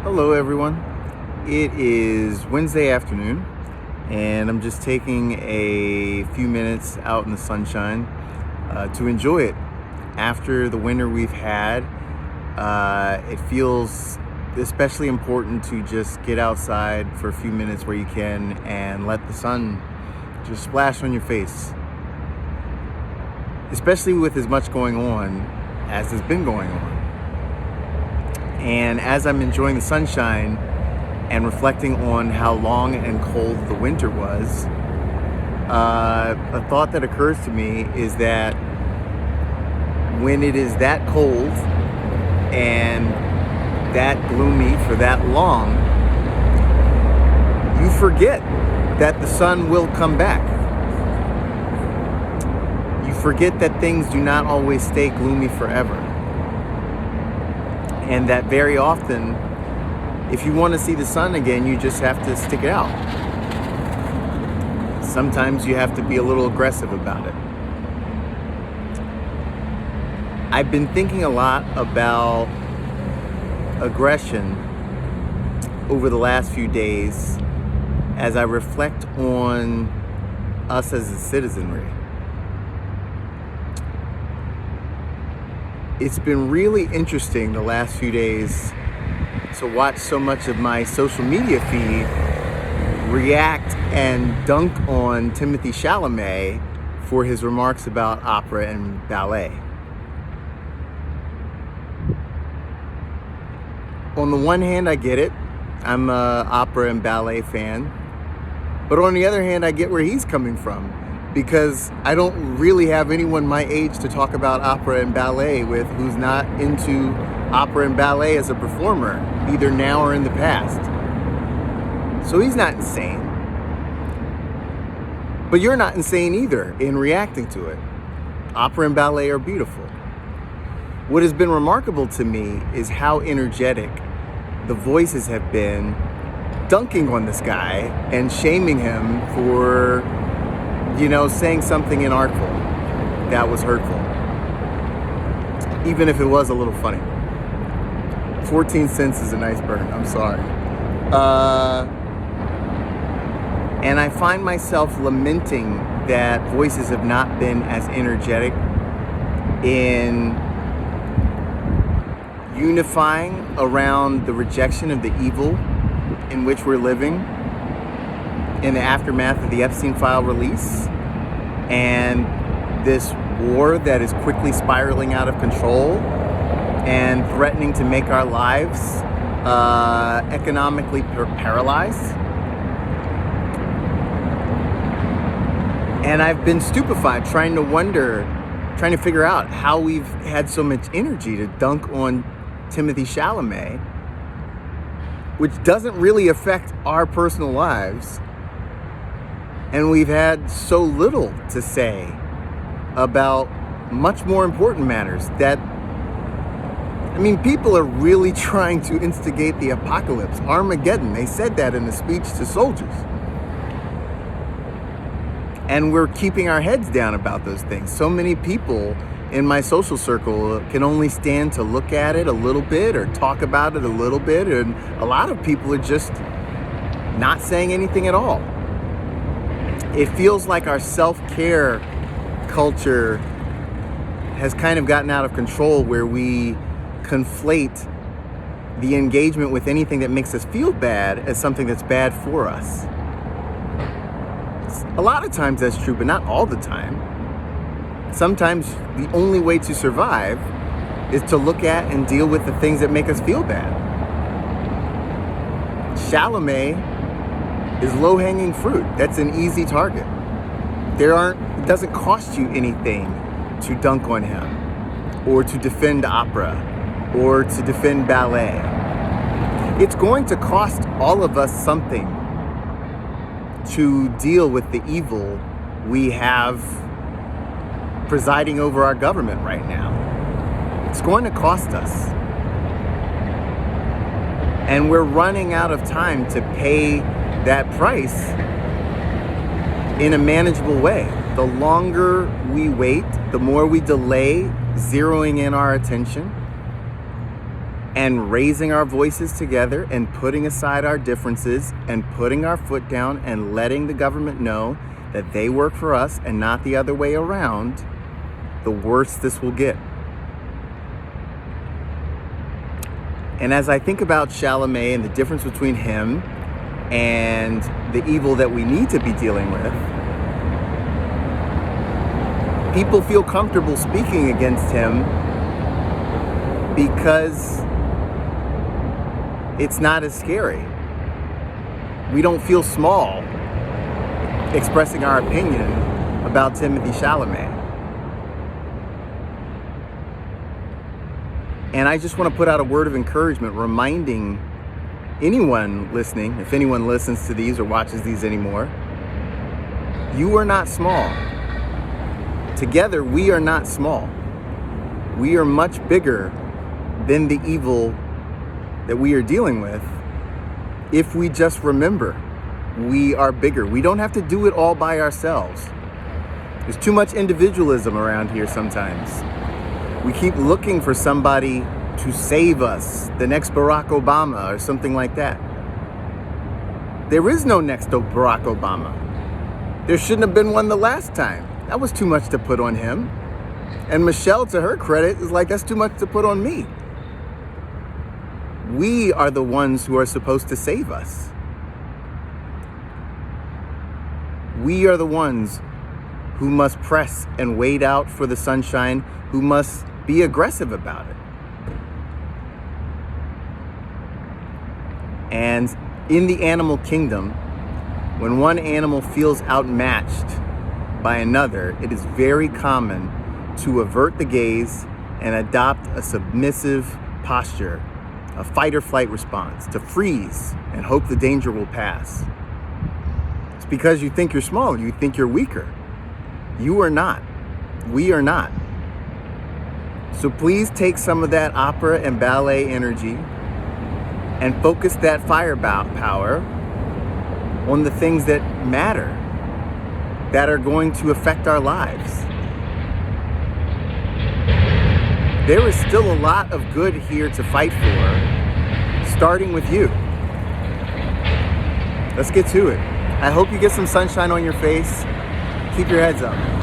Hello, everyone. It is Wednesday afternoon, and I'm just taking a few minutes out in the sunshine to enjoy it. After the winter we've had, it feels especially important to just get outside for a few minutes where you can and let the sun just splash on your face, especially with as much going on as has been going on. And as I'm enjoying the sunshine and reflecting on how long and cold the winter was, a thought that occurs to me is that when it is that cold and that gloomy for that long, you forget that the sun will come back. You forget that things do not always stay gloomy forever. And that very often, if you want to see the sun again, you just have to stick it out. Sometimes you have to be a little aggressive about it. I've been thinking a lot about aggression over the last few days as I reflect on us as a citizenry. It's been really interesting the last few days to watch so much of my social media feed react and dunk on Timothée Chalamet for his remarks about opera and ballet. On the one hand, I get it. I'm an opera and ballet fan. But on the other hand, I get where he's coming from, because I don't really have anyone my age to talk about opera and ballet with who's not into opera and ballet as a performer, either now or in the past. So he's not insane. But you're not insane either in reacting to it. Opera and ballet are beautiful. What has been remarkable to me is how energetic the voices have been dunking on this guy and shaming him for saying something inartful that was hurtful, even if it was a little funny. 14 cents is a nice burn. I'm sorry. And I find myself lamenting that voices have not been as energetic in unifying around the rejection of the evil in which we're living in the aftermath of the Epstein file release and this war that is quickly spiraling out of control and threatening to make our lives economically paralyzed. And I've been stupefied trying to figure out how we've had so much energy to dunk on Timothée Chalamet, which doesn't really affect our personal lives. And we've had so little to say about much more important matters people are really trying to instigate the apocalypse, Armageddon. They said that in the speech to soldiers. And we're keeping our heads down about those things. So many people in my social circle can only stand to look at it a little bit or talk about it a little bit. And a lot of people are just not saying anything at all. It feels like our self-care culture has kind of gotten out of control, where we conflate the engagement with anything that makes us feel bad as something that's bad for us. A lot of times that's true, but not all the time. Sometimes the only way to survive is to look at and deal with the things that make us feel bad. Chalamet is low-hanging fruit. That's an easy target. It doesn't cost you anything to dunk on him or to defend opera or to defend ballet. It's going to cost all of us something to deal with the evil we have presiding over our government right now. It's going to cost us. And we're running out of time to pay that price in a manageable way. The longer we wait, the more we delay zeroing in our attention, and raising our voices together and putting aside our differences and putting our foot down and letting the government know that they work for us and not the other way around, the worse this will get. And as I think about Chalamet and the difference between him and the evil that we need to be dealing with, people feel comfortable speaking against him because it's not as scary. We don't feel small expressing our opinion about Timothy Chalamet. And I just want to put out a word of encouragement, reminding anyone listening, if anyone listens to these or watches these anymore, you are not small. Together, we are not small. We are much bigger than the evil that we are dealing with if we just remember we are bigger. We don't have to do it all by ourselves. There's too much individualism around here sometimes. We keep looking for somebody to save us, the next Barack Obama or something like that. There is no next Barack Obama. There shouldn't have been one the last time. That was too much to put on him. And Michelle, to her credit, is like, that's too much to put on me. We are the ones who are supposed to save us. We are the ones who must press and wait out for the sunshine, who must be aggressive about it. And in the animal kingdom, when one animal feels outmatched by another, it is very common to avert the gaze and adopt a submissive posture, a fight or flight response, to freeze and hope the danger will pass. It's because you think you're small, you think you're weaker. You are not. We are not. So please take some of that opera and ballet energy and focus that power on the things that matter, that are going to affect our lives. There is still a lot of good here to fight for, starting with you. Let's get to it. I hope you get some sunshine on your face. Keep your heads up.